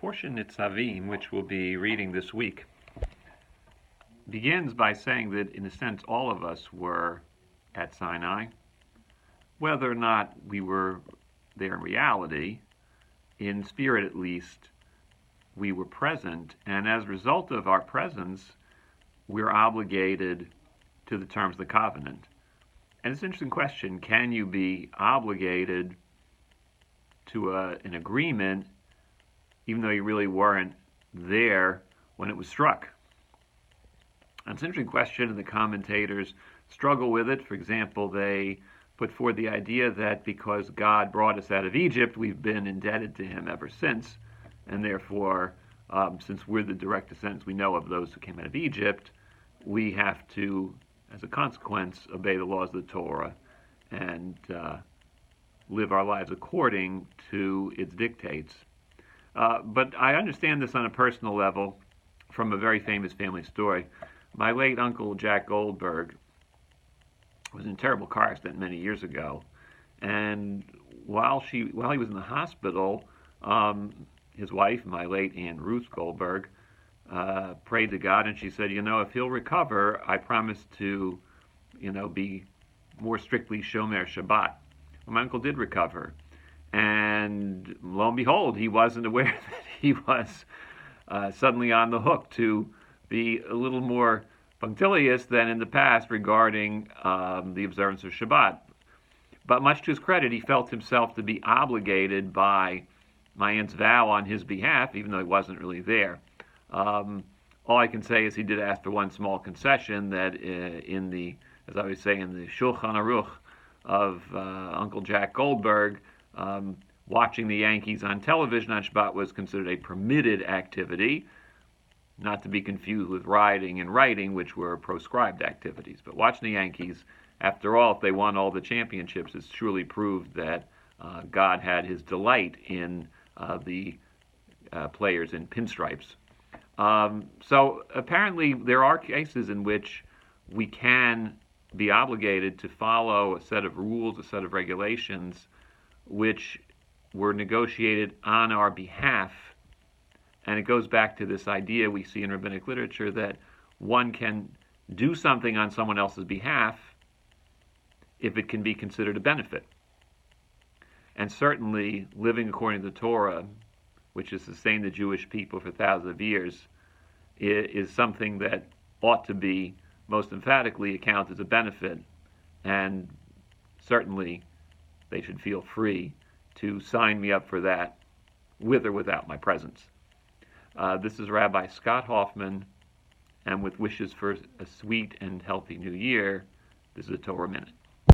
portion Nitzavim, which we'll be reading this week, begins by saying that, in a sense, all of us were at Sinai. Whether or not we were there in reality, in spirit at least, we were present, and as a result of our presence, we're obligated to the terms of the covenant. And it's an interesting question: can you be obligated to an agreement even though you really weren't there when it was struck? And it's an interesting question, and the commentators struggle with it. For example, they put forward the idea that because God brought us out of Egypt, we've been indebted to him ever since, and therefore, since we're the direct descendants we know of those who came out of Egypt, we have to, as a consequence, obey the laws of the Torah and live our lives according to its dictates. But I understand this on a personal level from a very famous family story. My late uncle Jack Goldberg was in a terrible car accident many years ago, and while he was in the hospital, his wife, my late Aunt Ruth Goldberg, prayed to God, and she said, if he'll recover, I promise to, be more strictly Shomer Shabbat. Well, my uncle did recover, and lo and behold, he wasn't aware that he was suddenly on the hook to be a little more punctilious than in the past regarding the observance of Shabbat. But much to his credit, he felt himself to be obligated by my aunt's vow on his behalf, even though he wasn't really there. All I can say is he did ask for one small concession, that as I always say, in the Shulchan Aruch of Uncle Jack Goldberg, watching the Yankees on television on Shabbat was considered a permitted activity, not to be confused with riding and writing, which were proscribed activities. But watching the Yankees, after all, if they won all the championships, it's truly proved that God had his delight in the players in pinstripes. So apparently there are cases in which we can be obligated to follow a set of rules, a set of regulations, which were negotiated on our behalf. And it goes back to this idea we see in rabbinic literature that one can do something on someone else's behalf if it can be considered a benefit. And certainly living according to the Torah, which has sustained the Jewish people for thousands of years, is something that ought to be most emphatically accounted as a benefit. And certainly they should feel free to sign me up for that with or without my presence. This is Rabbi Scott Hoffman, and with wishes for a sweet and healthy new year, this is a Torah Minute.